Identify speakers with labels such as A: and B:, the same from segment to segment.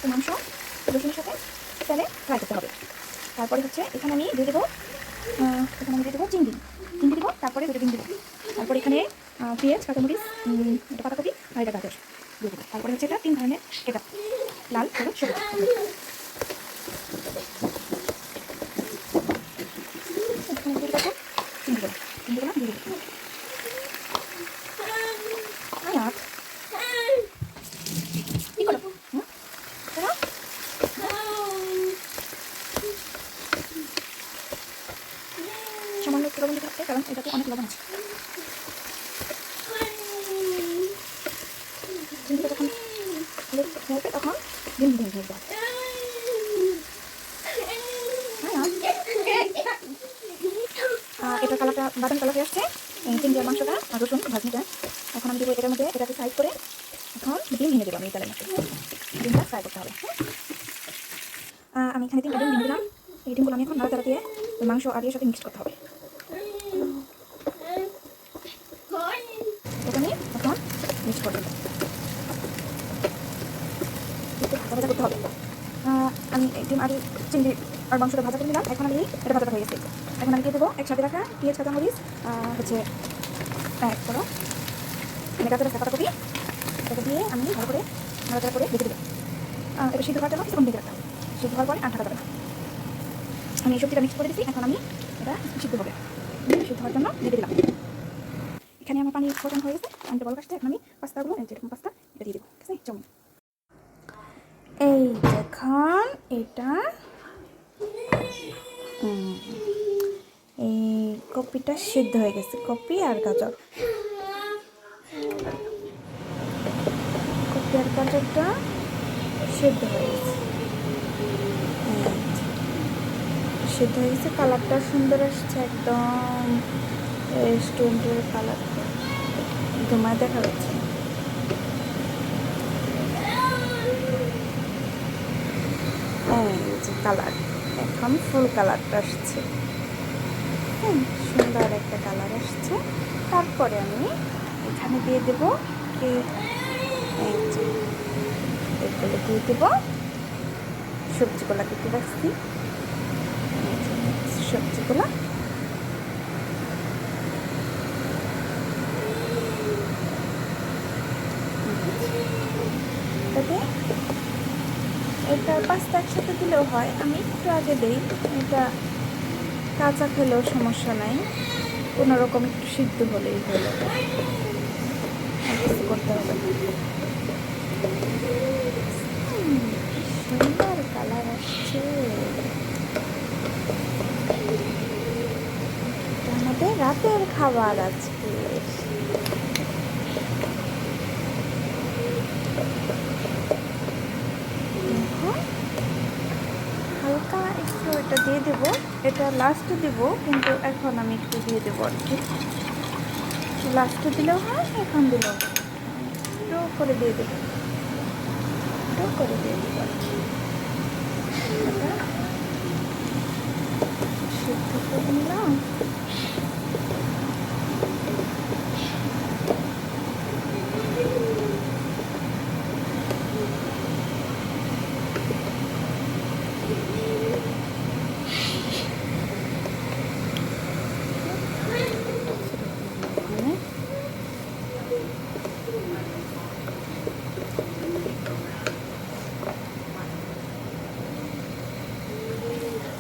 A: তো মাংস রসুনের সাথে তেলে ফ্রাই করতে হবে। তারপরে হচ্ছে এখানে আমি দিয়ে দেবো চিংড়ি দেবো, তারপরে দুটো ডিম দেবো, তারপরে এখানে পেঁয়াজ, কাঁচামরিচ, এটা পাতাকপি আর এটা গাজর দিয়ে দেবো। তারপরে হচ্ছে এটা 3 ধরনের কেচাপ, লাল, হলুদ, সবুজ। এখানে দিয়ে দেবো চিংড়িগুলো দিয়ে দেবো। কি করো? সামান্য একটু লবণ দিতে হবে, কারণ এটাতে অনেক লবণ আছে। চিংড়িটা যখন হবে তখন ডিম দিয়ে দেবো। এটা কালারটা বাদামি কালার হয়ে আসছে, চিংড়ি আর মাংসটা আর রসুন ভাজনিটা। এখন আমি দেবো এটার মধ্যে, এটাকে সাইড করে এখন ডিম ভেঙে দেবো আমি তেলের মধ্যে। ডিমটা ফ্রাই করতে হবে। আমি এখানে 3টা ডিম ভেঙে দিলাম। এই ডিমগুলো আমি এখন নাড়াচাড়া দিয়ে মাংস আর এর সাথে মিক্স করতে হবে। এটা আমি এখন মিক্স করে দেবো, একটু ভাজা ভাজা করতে হবে। আমি ডিম আর চিংড়ি আর মাংসটা ভাজা করে নিলাম। এখন আমি এটা ভাজাটা হয়ে গেছে। এখন আমি দিয়ে দেবো একসাথে রাখা পেঁয়াজ, কাঁচামরিচ, হচ্ছে এক করো গাজর, পাতাকপি, এটা দিয়ে আমি ভালো করে নাড়াচাড়া করে রেখে দেবো। এটা সিদ্ধ হওয়ার জন্য কিছুক্ষণ ঢেকে রাখতে হবে। সিদ্ধ হওয়ার পরে আর ঢাকা যাবে না। আমি এই সবজিটা মিক্স করে দিচ্ছি। এখন আমি এটা সিদ্ধ হবে, সিদ্ধ হওয়ার জন্য ঢেকে দিলাম। এখানে আমার পানি ফোটানো হয়ে গেছে, পানিটা বলক আসছে। এখন আমি পাস্তাগুলো, যেরকম পাস্তা, এটা দিয়ে দেবো। ঠিক আছে, চাউমিন। এই দেখুন এটা এই কপিটা সিদ্ধ হয়ে গেছে, কপি আর গাজর। কপি আর গাজরটা সিদ্ধ হয়ে গেছে, সিদ্ধ হয়ে গেছে। কালারটা সুন্দর আসছে, একদম রেস্টুরেন্টের কালার, ধোঁয়ায় দেখা যাচ্ছে। এই যে কালার, এখন ফুল কালারটা আসছে, সুন্দর একটা কালার আসছে। তারপরে আমি এখানে দিয়ে দেবো এগুলো দিয়ে দেবো সবজিগুলো কেটে রাখছি, সবজিগুলো এটা পাস্তা একসাথে দিলেও হয়, আমি একটু আগে দিই। এটা কাঁচা খেলেও সমস্যা নাই, কোনোরকম একটু সিদ্ধ হলেই হলো, কিছু করতে হবে না। সুন্দর কালার আসছে, আমাদের রাতের খাবার আজকে। হালকা একটু এটা দিয়ে দেবো, এটা লাস্টে দেবো, কিন্তু এখন আমি একটু দিয়ে দেবো আর কি। লাস্টে দিলেও হয়, এখন দিলেও একটু করে দিয়ে দেবো, একটু করে দিয়ে দেবো আর কি। এটা সিদ্ধ করে নিলাম।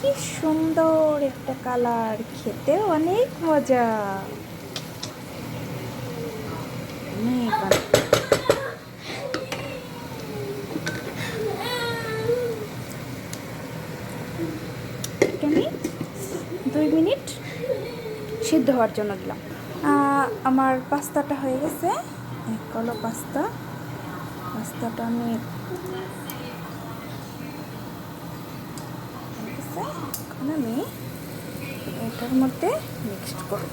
A: কি সুন্দর একটা কালার, খেতে অনেক মজা, অনেক আমি 2 মিনিট সিদ্ধ হওয়ার জন্য দিলাম। আমার পাস্তাটা হয়ে গেছে, এক কলো পাস্তাটা আমি এখন আমি এটার মধ্যে মিক্সড করব।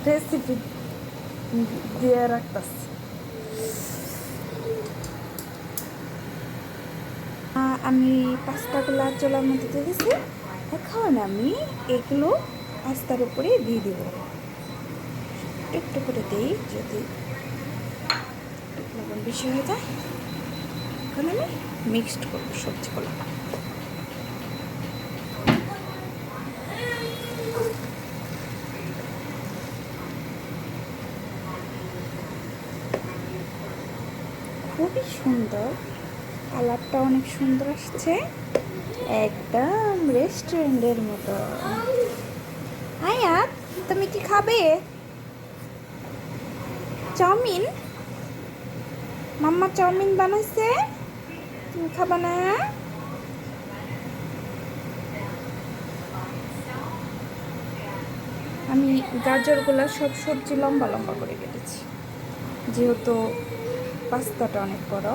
A: রেসিপি দিয়ে রাখতেছি। আমি পাস্তাগুলো চুলার মধ্যে দিয়ে দিচ্ছি। এখন আমি এগুলো পাস্তার উপরে দিয়ে দিব। একটু করে দিই, যদি লবণ বেশি হয়ে যায়। এখন আমি মিক্সড করবো সবজিগুলো। খুবই সুন্দর, কালারটা অনেক সুন্দর আসছে, একদম রেস্টুরেন্টের মতো। আয়াত, তুমি কি খাবে চাউমিন? মাম্মা চাউমিন বানাইছে, তুমি খাবা না? আমি গাজরগুলো সব সবজি লম্বা লম্বা করে কেটেছি, যেহেতু পাস্তাটা অনেক বড়।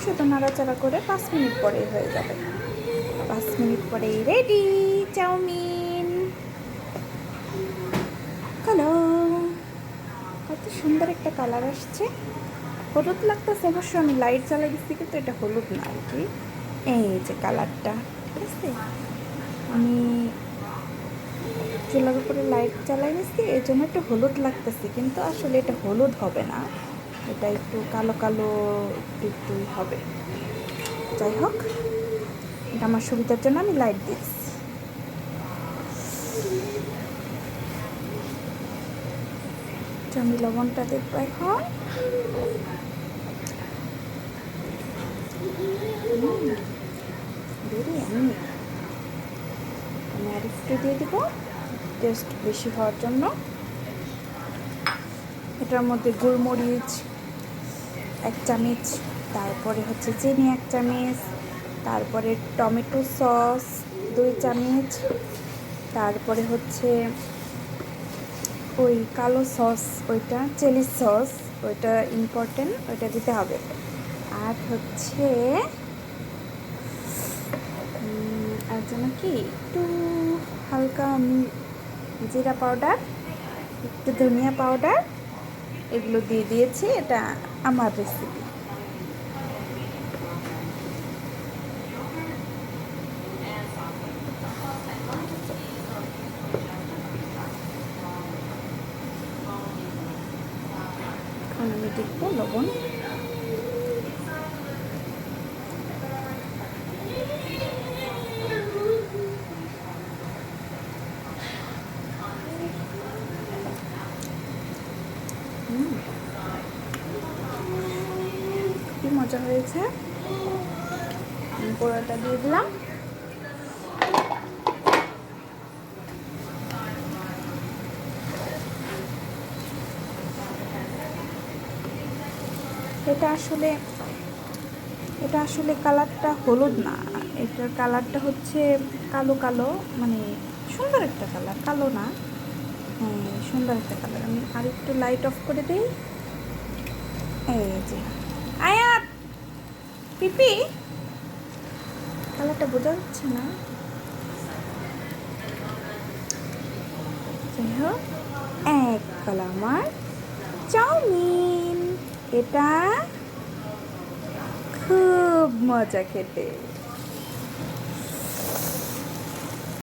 A: শুধু নাড়াচাড়া করে 5 মিনিট পরেই হয়ে যাবে। 5 মিনিট পরেই রেডি চাউমিন। হ্যালো, কত সুন্দর একটা কালার আসছে, হলুদ লাগতেছে অবশ্য। আমি লাইট জ্বালাই দিচ্ছি, কিন্তু এটা হলুদ না আর কি। এই যে কালারটা, ঠিক আছে। আমি চুলার উপরে লাইট জ্বালাই দিচ্ছি, এই জন্য একটু হলুদ লাগতেছে, কিন্তু আসলে এটা হলুদ হবে না, এটা একটু কালো কালো একটু একটু হবে। যাই হোক, এটা আমার সুবিধার জন্য আমি লাইট দিচ্ছি। আমি লবণটা দেখবো এখন। বিরিয়ানি আমি আর একটু দিয়ে দিব, টেস্ট বেশি হওয়ার জন্য। এটার মধ্যে গোলমরিচ 1 চামচ, তারপরে হচ্ছে চিনি 1 চামচ, তারপরে টমেটো সস 2 চামচ, তারপরে হচ্ছে ওই কালো সস, ওইটা চিলি সস, ওইটা ইম্পর্টেন্ট, ওইটা দিতে হবে। আর হচ্ছে আর যেন কি একটু হালকা আমি জিরা পাউডার, একটু ধনিয়া পাউডার, এগুলো দিয়ে দিয়েছি। এটা আমার রেসিপি। এখন আমি দেখবো লবণ। কি মজা হয়েছে। পোড়াটা দিয়ে দিলাম। এটা আসলে কালারটা হলুদ না, এটার কালারটা হচ্ছে কালো কালো, মানে সুন্দর একটা কালার, কালো না, হ্যাঁ সুন্দর একটা কালার। আমি আর একটু লাইট অফ করে দিই। এই যে আয়াত, পিপি, কালারটা বোঝা যাচ্ছে না। যাই হোক, এক কালার আমার চাউমিন। এটা খুব মজা খেতে।